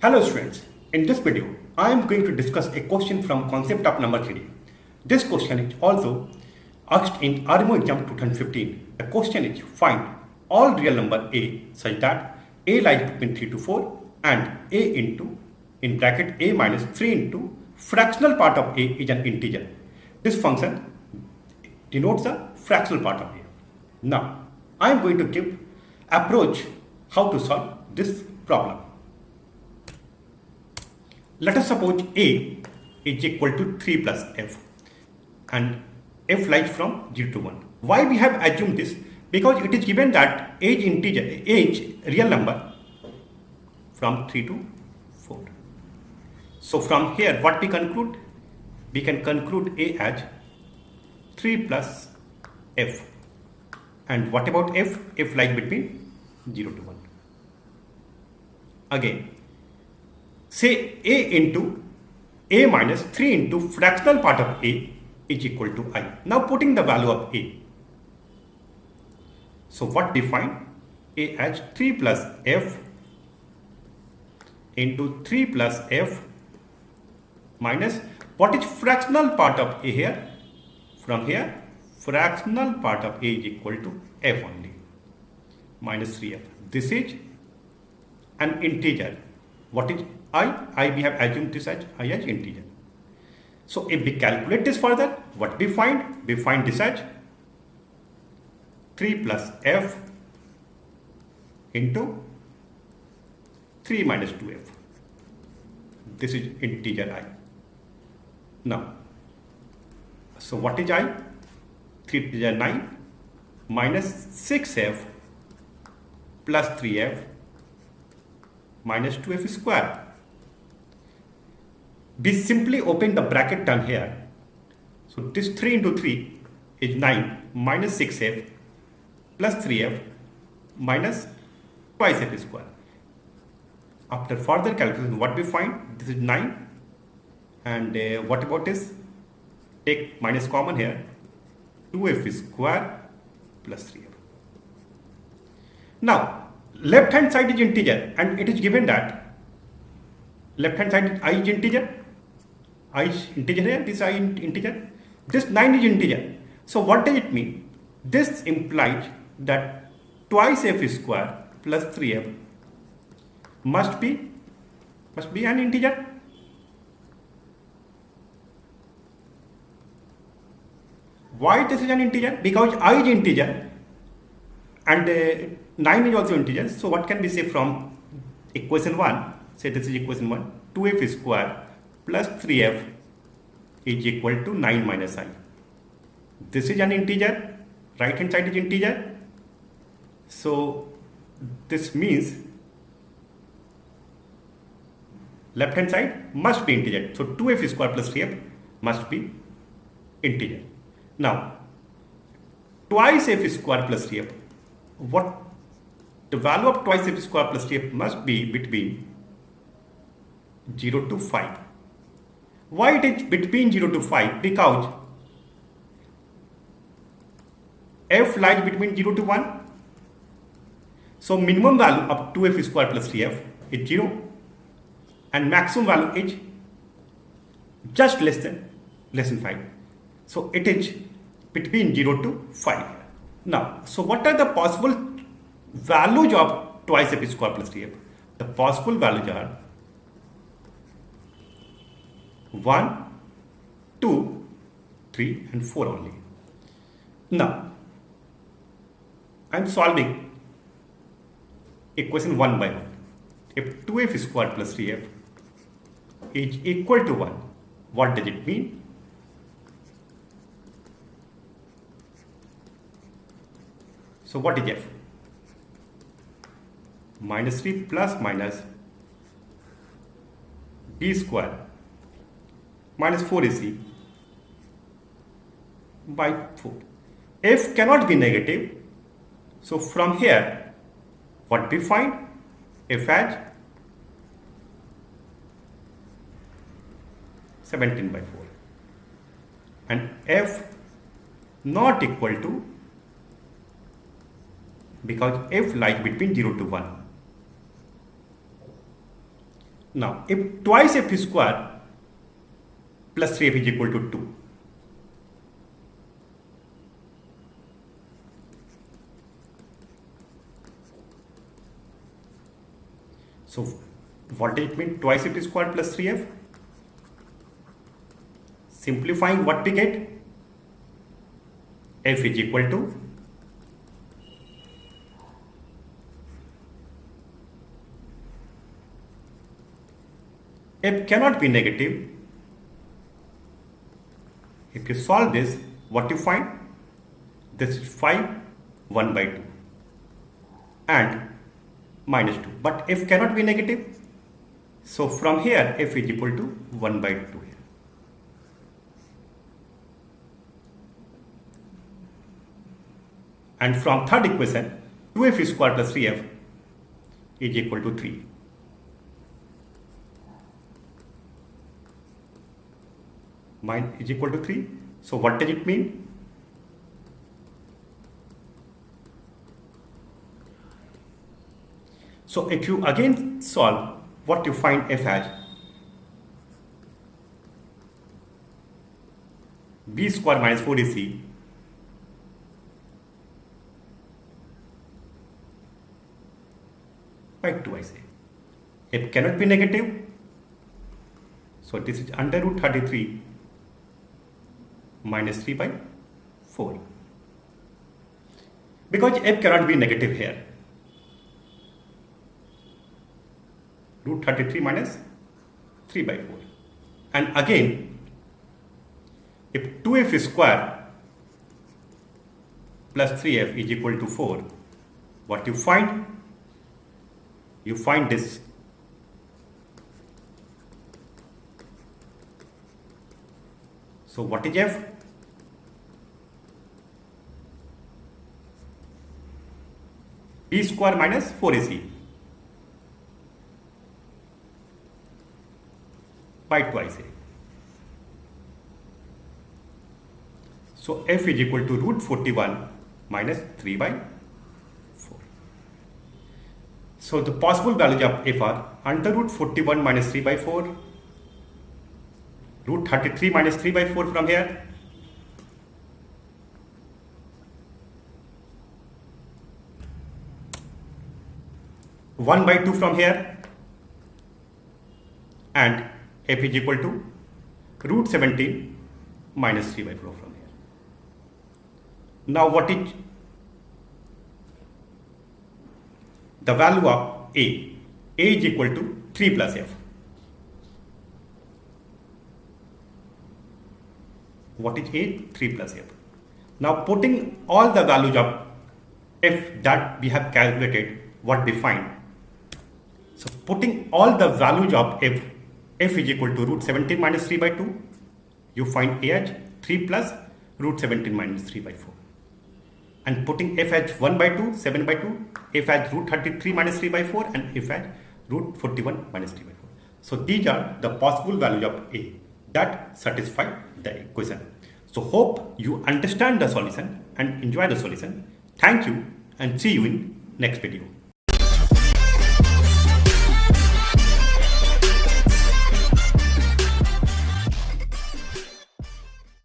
Hello students, in this video I am going to discuss a question from concept of number theory. This question is also asked in RMO exam 2015. The question is find all real number a such that a lies between 3 to 4 and a into in bracket a minus 3 into fractional part of a is an integer. This function denotes the fractional part of a. Now I am going to give approach how to solve this problem. Let us suppose a is equal to 3 plus f and f lies from 0 to 1. Why we have assumed this? Because it is given that age real number from 3 to 4. So from here what we conclude? We can conclude a as 3 plus f. And what about f? F lies between 0 to 1. Again, say a into a minus 3 into fractional part of a is equal to I. Now putting the value of a. So what define a as 3 plus f into 3 plus f minus what is fractional part of a here? From here, fractional part of a is equal to f only minus 3f. This is an integer. What is I we have assumed this as I as integer. So if we calculate this further, what we find? We find this as 3 plus f into 3 minus 2f. This is integer I. Now, so what is I? 3 is 9 minus 6f plus 3f minus 2f square. We simply open the bracket term here. So this 3 into 3 is 9 minus 6f plus 3f minus twice f square. After further calculation, what we find? This is 9 and what about this? Take minus common here. 2f square plus 3f. Now, left hand side is integer and it is given that left hand side is I is integer. I is integer here, this I integer. This 9 is integer. So what does it mean? This implies that twice f square plus 3f must be an integer. Why this is an integer? Because I is integer and 9 is also integer. So what can we say from equation 1? Say this is equation 1. 2f square plus 3f is equal to 9 minus I. This is an integer. Right hand side is integer. So this means left hand side must be integer. So 2f square plus 3f must be integer. Now, twice f square plus 3f. What the value of twice f square plus 3f must be between 0 to 5. Why it is between 0 to 5? Because f lies between 0 to 1. So minimum value of 2f square plus 3f is 0 and maximum value is just less than 5. So it is between 0 to 5. Now, so what are the possible values of twice f square plus 3f? The possible values are 1, 2, 3 and 4 only. Now, I am solving equation 1 by 1. If 2f square plus 3f is equal to 1, what does it mean? So what is f? Minus 3 plus minus b square minus 4ac by 4. F cannot be negative. So from here, what we find? F as 17 by 4 and f not equal to, because f lies between 0 to 1. Now, if twice f square plus 3f is equal to 2, so what does it mean, twice f square plus 3f? Simplifying, what we get? F is equal to f cannot be negative. If you solve this, what you find? This is 5, 1 by 2 and minus 2. But f cannot be negative. So from here, f is equal to 1 by 2 here. And from third equation, 2f square plus 3f is equal to 3. Mine is equal to 3. So what does it mean? So if you again solve, what you find f as b square minus 4ac by 2 I say. F cannot be negative. So this is under root 33 minus 3 by 4. Because f cannot be negative here. Root 33 minus 3 by 4. And again, if 2f square plus 3f is equal to 4, what you find? You find this. So what is f? B square minus 4ac by 2 I say. So f is equal to root 41 minus 3 by 4. So the possible values of f are under root 41 minus 3 by 4, root 33 minus 3 by 4 from here, one by 2 from here, and f is equal to root 17 minus 3 by 4 from here. Now what is the value of a? A is equal to 3 plus f. What is a? 3 plus f. Now putting all the values of f that we have calculated, what we find? So putting all the values of f is equal to root 17 minus 3 by 2, you find a as 3 plus root 17 minus 3 by 4. And putting f as 1 by 2, 7 by 2, f as root 33 minus 3 by 4, and f as root 41 minus 3 by 4. So these are the possible values of a that satisfy the equation. So hope you understand the solution and enjoy the solution. Thank you and see you in next video.